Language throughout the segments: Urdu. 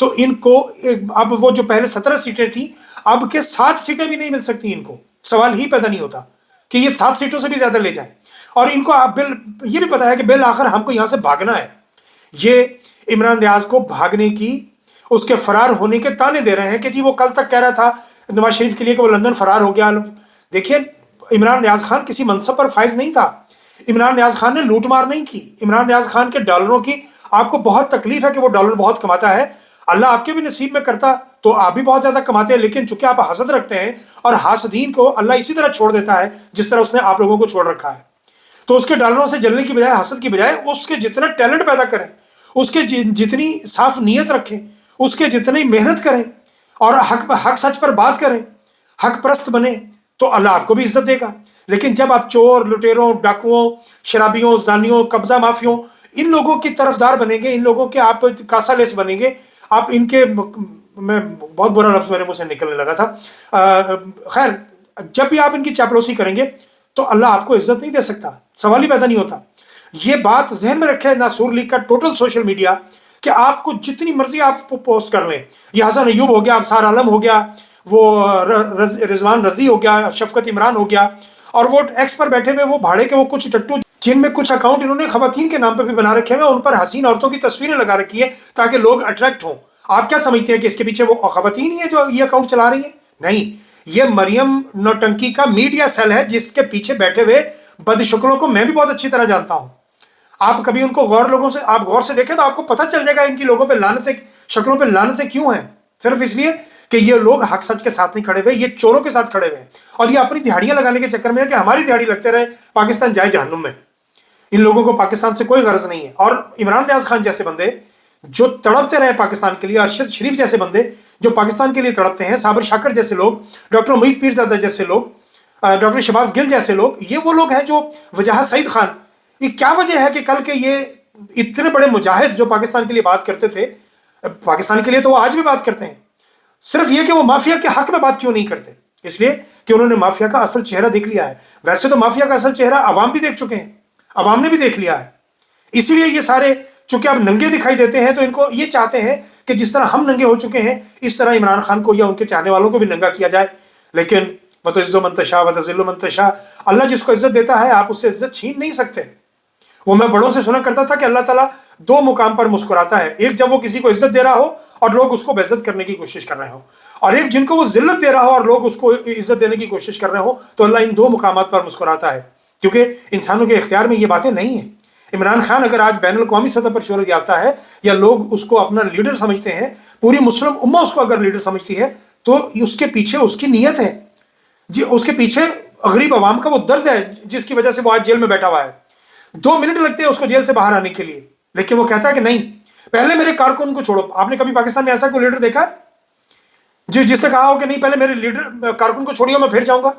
تو ان کو اب وہ جو پہلے 17 سیٹیں تھیں اب کے 7 سیٹیں بھی نہیں مل سکتی ان کو. سوال ہی پیدا نہیں ہوتا کہ یہ 7 سیٹوں سے بھی زیادہ لے جائیں. اور ان کو یہ بھی پتا ہے کہ بالآخر ہم کو یہاں سے بھاگنا ہے. یہ عمران ریاض کو بھاگنے کی، اس کے فرار ہونے کے تانے دے رہے ہیں کہ جی وہ کل تک کہہ رہا تھا نواز شریف کے لیے کہ وہ لندن فرار ہو گیا. دیکھیے عمران ریاض خان کسی منصب پر فائز نہیں تھا. عمران ریاض خان نے لوٹ مار نہیں کی. عمران ریاض خان کے ڈالروں کی آپ کو بہت تکلیف ہے کہ وہ ڈالر بہت کماتا ہے. اللہ آپ کے بھی نصیب میں کرتا تو آپ بھی بہت زیادہ کماتے ہیں، لیکن چونکہ آپ حسد رکھتے ہیں اور حاسدین کو اللہ اسی طرح چھوڑ دیتا ہے جس طرح اس نے آپ لوگوں کو چھوڑ رکھا ہے. تو اس کے ڈالروں سے جلنے کی بجائے، حسد کی بجائے، اس کے جتنا ٹیلنٹ پیدا کریں، اس کے جتنی صاف نیت رکھیں، اس کے جتنی محنت کریں اور حق سچ پر بات کریں، حق پرست بنے، تو اللہ آپ کو بھی عزت دے گا. لیکن جب آپ چور، لٹیروں، ڈاکوؤں، شرابیوں، زانیوں، قبضہ مافیوں، ان لوگوں کی طرفدار بنیں گے، ان لوگوں کے آپ کاسا لیس بنیں گے، آپ ان کے، میں بہت برا لفظ میرے منہ سے نکلنے لگا تھا، خیر، جب بھی آپ ان کی چاپلوسی کریں گے تو اللہ آپ کو عزت نہیں دے سکتا. سوال ہی پیدا نہیں ہوتا. یہ بات ذہن میں رکھے ناصور لیگ کا ٹوٹل سوشل میڈیا، کہ آپ کو جتنی مرضی آپ پوسٹ کر لیں. یہ حسن ایوب ہو گیا، ابصار عالم ہو گیا، وہ رضوان رضی ہو گیا، شفقت عمران ہو گیا، اور وہ ایکس پر بیٹھے ہوئے وہ بھاڑے کے وہ کچھ ٹٹو جن میں کچھ اکاؤنٹ انہوں نے خواتین کے نام پہ بھی بنا رکھے ہیں، ان پر حسین عورتوں کی تصویریں لگا رکھی ہیں تاکہ لوگ اٹریکٹ ہوں. آپ کیا سمجھتے ہیں کہ اس کے پیچھے وہ خواتین ہی ہیں جو یہ اکاؤنٹ چلا رہی ہیں؟ نہیں، یہ مریم نوٹنکی کا میڈیا سیل ہے جس کے پیچھے بیٹھے ہوئے بد شکلوں کو میں بھی بہت اچھی طرح جانتا ہوں. آپ کبھی ان کو آپ غور سے دیکھیں تو آپ کو پتہ چل جائے گا ان کی لوگوں پہ لعنتیں، شکلوں پہ لعنتیں کیوں ہیں. صرف اس لیے کہ یہ لوگ حق سچ کے ساتھ نہیں کھڑے ہوئے، یہ چوروں کے ساتھ کھڑے ہوئے ہیں، اور یہ اپنی دہاڑیاں لگانے کے چکر میں ہے کہ ہماری دہاڑی لگتے رہے، پاکستان جائے جہنم میں. ان لوگوں کو پاکستان سے کوئی غرض نہیں ہے. اور عمران ریاض خان جیسے بندے جو تڑپتے رہے پاکستان کے لیے، ارشد شریف جیسے بندے جو پاکستان کے لیے تڑپتے ہیں، صابر شاکر جیسے لوگ، ڈاکٹر محیط پیرزادہ جیسے لوگ، ڈاکٹر شہباز گل جیسے لوگ، یہ وہ لوگ ہیں جو وجاہت سعید خان. یہ کیا وجہ ہے کہ کل کے یہ اتنے بڑے مجاہد جو پاکستان کے لیے بات کرتے تھے، پاکستان کے لیے تو وہ آج بھی بات کرتے ہیں، صرف یہ کہ وہ مافیا کے حق میں بات کیوں نہیں کرتے؟ اس لیے کہ انہوں نے مافیا کا اصل چہرہ دیکھ لیا ہے. ویسے تو مافیا کا اصل چہرہ عوام بھی دیکھ چکے ہیں، عوام نے بھی دیکھ لیا ہے. اسی لیے یہ سارے چونکہ اب ننگے دکھائی دیتے ہیں تو ان کو یہ چاہتے ہیں کہ جس طرح ہم ننگے ہو چکے ہیں اس طرح عمران خان کو یا ان کے چاہنے والوں کو بھی ننگا کیا جائے. لیکن وَتُعِزُّ مَن تَشَاءُ وَتُذِلُّ مَن تَشَاءُ، اللہ جس کو عزت دیتا ہے آپ اس سے عزت چھین نہیں سکتے. وہ میں بڑوں سے سنا کرتا تھا کہ اللہ تعالیٰ 2 مقام پر مسکراتا ہے، ایک جب وہ کسی کو عزت دے رہا ہو اور لوگ اس کو بے عزت کرنے کی کوشش کر رہے ہوں، اور ایک جن کو وہ ذلت دے رہا ہو اور لوگ اس کو عزت دینے کی کوشش کر رہے ہوں. تو اللہ ان 2 مقامات پر مسکراتا ہے، کیونکہ انسانوں کے اختیار میں یہ باتیں نہیں ہیں. عمران خان اگر آج بین الاقوامی سطح پر شہرت یافتہ ہے یا لوگ اس کو اپنا لیڈر سمجھتے ہیں، پوری مسلم امہ اس کو اگر لیڈر سمجھتی ہے، تو اس کے پیچھے اس کی نیت ہے جی، اس کے پیچھے غریب عوام کا وہ درد ہے جس کی وجہ سے وہ آج جیل میں بیٹھا ہوا ہے. 2 منٹ لگتے ہیں اس کو جیل سے باہر آنے کے لیے، لیکن وہ کہتا ہے کہ نہیں، پہلے میرے کارکن کو چھوڑو. آپ نے کبھی پاکستان میں ایسا کوئی لیڈر دیکھا ہے جی جس نے کہا ہو کہ نہیں پہلے میرے لیڈر کارکن کو چھوڑیے میں پھر جاؤں گا؟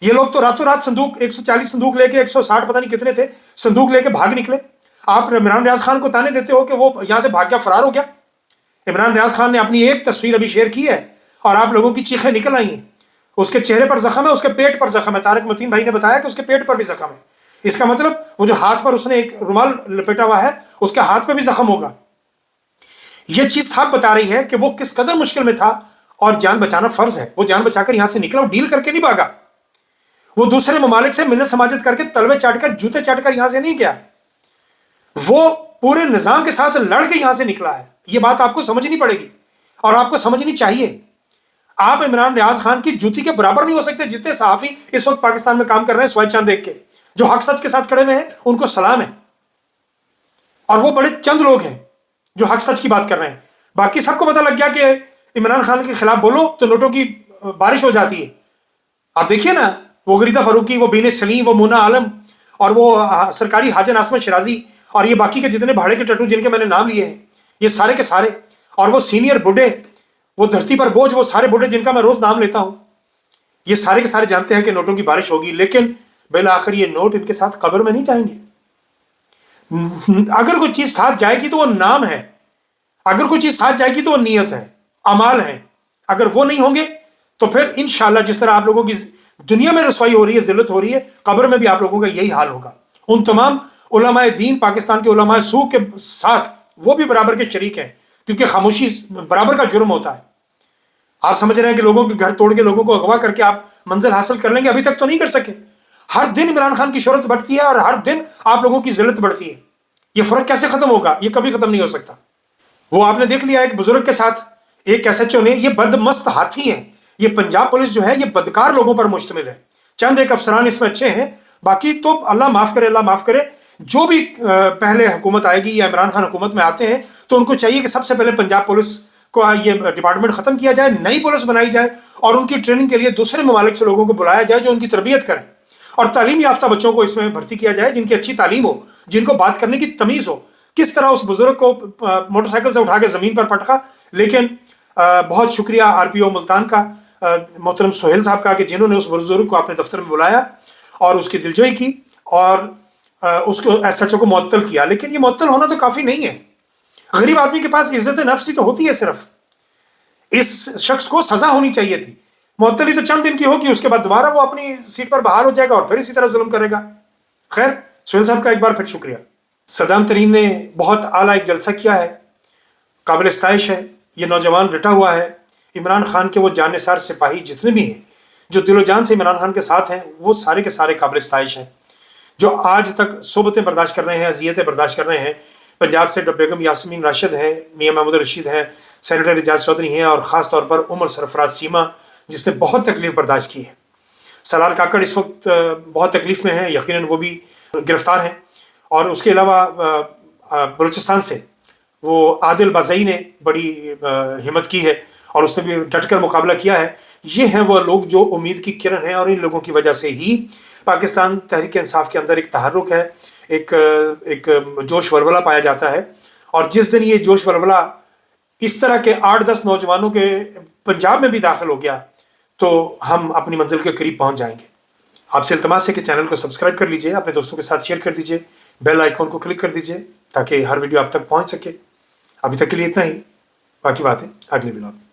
یہ لوگ تو راتوں رات صندوق 140 صندوق لے کے 160 پتہ نہیں کتنے تھے صندوق لے کے بھاگ نکلے. آپ عمران ریاض خان کو تانے دیتے ہو کہ وہ یہاں سے بھاگ گیا، فرار ہو گیا. عمران ریاض خان نے اپنی ایک تصویر ابھی شیئر کی ہے اور آپ لوگوں کی چیخیں نکل آئی ہیں. اس کے چہرے پر زخم ہے، اس کے پیٹ پر زخم ہے. طارق متین بھائی نے بتایا کہ اس کے پیٹ پر بھی زخم ہے. اس کا مطلب وہ جو ہاتھ پر اس نے ایک رومال لپیٹا ہوا ہے اس کے ہاتھ پہ بھی زخم ہوگا. یہ چیز صاحب بتا رہی ہے کہ وہ کس قدر مشکل میں تھا اور جان بچانا فرض ہے. وہ جان بچا کر یہاں سے نکلا، وہ ڈیل کر کے نہیں بھاگا. وہ دوسرے ممالک سے منت سماجت کر کے تلوے چاٹ کر جوتے چاٹ کر یہاں سے نہیں گیا، وہ پورے نظام کے ساتھ لڑ کے یہاں سے نکلا ہے. یہ بات آپ کو سمجھنی پڑے گی اور آپ کو سمجھنی چاہیے. آپ عمران ریاض خان کی جوتی کے برابر نہیں ہو سکتے. جتنے صحافی اس وقت پاکستان میں کام کر رہے ہیں سوائے چند ایک کے جو حق سچ کے ساتھ کھڑے ہوئے ہیں، ان کو سلام ہے. اور وہ بڑے چند لوگ ہیں جو حق سچ کی بات کر رہے ہیں. باقی سب کو پتہ لگ گیا کہ عمران خان کے خلاف بولو تو نوٹوں کی بارش ہو جاتی ہے. آپ دیکھیے نا، وہ غریدہ فاروقی، وہ بین سلیم، وہ مونا عالم، اور وہ سرکاری حاجن عاصمت شرازی، اور یہ باقی کے جتنے بھاڑے کے ٹٹو جن کے میں نے نام لیے ہیں، یہ سارے کے سارے، اور وہ سینئر بڈھے، وہ دھرتی پر بوجھ، وہ سارے بڈھے جن کا میں روز نام لیتا ہوں، یہ سارے کے سارے جانتے ہیں کہ نوٹوں کی بارش ہوگی. لیکن بالآخر یہ نوٹ ان کے ساتھ قبر میں نہیں جائیں گے. اگر کوئی چیز ساتھ جائے گی تو وہ نام ہے، اگر کوئی چیز ساتھ جائے گی تو وہ نیت ہے، اعمال ہیں. اگر وہ نہیں ہوں گے تو پھر انشاءاللہ جس طرح آپ لوگوں کی دنیا میں رسوائی ہو رہی ہے، ذلت ہو رہی ہے، قبر میں بھی آپ لوگوں کا یہی حال ہوگا. ان تمام علماء دین، پاکستان کے علماء سو کے ساتھ وہ بھی برابر کے شریک ہیں کیونکہ خاموشی برابر کا جرم ہوتا ہے. آپ سمجھ رہے ہیں کہ لوگوں کے گھر توڑ کے لوگوں کو اغوا کر کے آپ منزل حاصل کر لیں گے؟ ابھی تک تو نہیں کر سکے. ہر دن عمران خان کی شہرت بڑھتی ہے اور ہر دن آپ لوگوں کی ذلت بڑھتی ہے. یہ فرق کیسے ختم ہوگا؟ یہ کبھی ختم نہیں ہو سکتا. وہ آپ نے دیکھ لیا ایک بزرگ کے ساتھ ایک ایس ایچ او نے، یہ بدمست ہاتھی ہیں. یہ پنجاب پولیس جو ہے یہ بدکار لوگوں پر مشتمل ہے. چند ایک افسران اس میں اچھے ہیں، باقی تو اللہ معاف کرے، اللہ معاف کرے. جو بھی پہلے حکومت آئے گی یا عمران خان حکومت میں آتے ہیں تو ان کو چاہیے کہ سب سے پہلے پنجاب پولیس کو یہ ڈپارٹمنٹ ختم کیا جائے، نئی پولیس بنائی جائے اور ان کی ٹریننگ کے لیے دوسرے ممالک سے لوگوں کو بلایا جائے جو ان کی تربیت کریں، اور تعلیم یافتہ بچوں کو اس میں بھرتی کیا جائے جن کی اچھی تعلیم ہو، جن کو بات کرنے کی تمیز ہو. کس طرح اس بزرگ کو موٹر سائیکل سے اٹھا کے زمین پر پٹکا. لیکن بہت شکریہ آر پی او ملتان کا، محترم سہیل صاحب کا، کہ جنہوں نے اس بزرگ کو اپنے دفتر میں بلایا اور اس کی دلجوئی کی اور اس کو ایس ایچ او کو معطل کیا. لیکن یہ معطل ہونا تو کافی نہیں ہے. غریب آدمی کے پاس عزت نفس ہی تو ہوتی ہے صرف. اس شخص کو سزا ہونی چاہیے تھی. معطلی تو چند دن کی ہوگی، اس کے بعد دوبارہ وہ اپنی سیٹ پر بحال ہو جائے گا اور پھر اسی طرح ظلم کرے گا. خیر، سہیل صاحب کا ایک بار پھر شکریہ. صدام ترین نے بہت اعلیٰ ایک جلسہ کیا ہے، قابل ستائش ہے. یہ نوجوان ڈٹا ہوا ہے. عمران خان کے وہ جانثار سپاہی جتنے بھی ہیں جو دل و جان سے عمران خان کے ساتھ ہیں، وہ سارے کے سارے قابل ستائش ہیں، جو آج تک صحبتیں برداشت کر رہے ہیں، اذیتیں برداشت کر رہے ہیں. پنجاب سے بیگم یاسمین راشد ہیں، میاں محمود رشید ہیں، سینیٹر اعجاز چودھری ہیں، اور خاص طور پر عمر سرفراز چیمہ جس نے بہت تکلیف برداشت کی ہے. سالار کاکڑ اس وقت بہت تکلیف میں ہیں، یقیناً وہ بھی گرفتار ہیں. اور اس کے علاوہ بلوچستان سے وہ عادل بازئی نے بڑی ہمت کی ہے اور اس نے بھی ڈٹ کر مقابلہ کیا ہے. یہ ہیں وہ لوگ جو امید کی کرن ہیں، اور ان لوگوں کی وجہ سے ہی پاکستان تحریک انصاف کے اندر ایک تحرک ہے، ایک جوش ولولہ پایا جاتا ہے. اور جس دن یہ جوش ولولہ اس طرح کے 8-10 نوجوانوں کے پنجاب میں بھی داخل ہو گیا تو ہم اپنی منزل کے قریب پہنچ جائیں گے. آپ سے التماس ہے کہ چینل کو سبسکرائب کر لیجئے، اپنے دوستوں کے ساتھ شیئر کر دیجئے، بیل آئیکن کو کلک کر دیجئے تاکہ ہر ویڈیو آپ تک پہنچ سکے. ابھی تک کے لیے اتنا ہی، باقی باتیں اگلے ولاگ میں.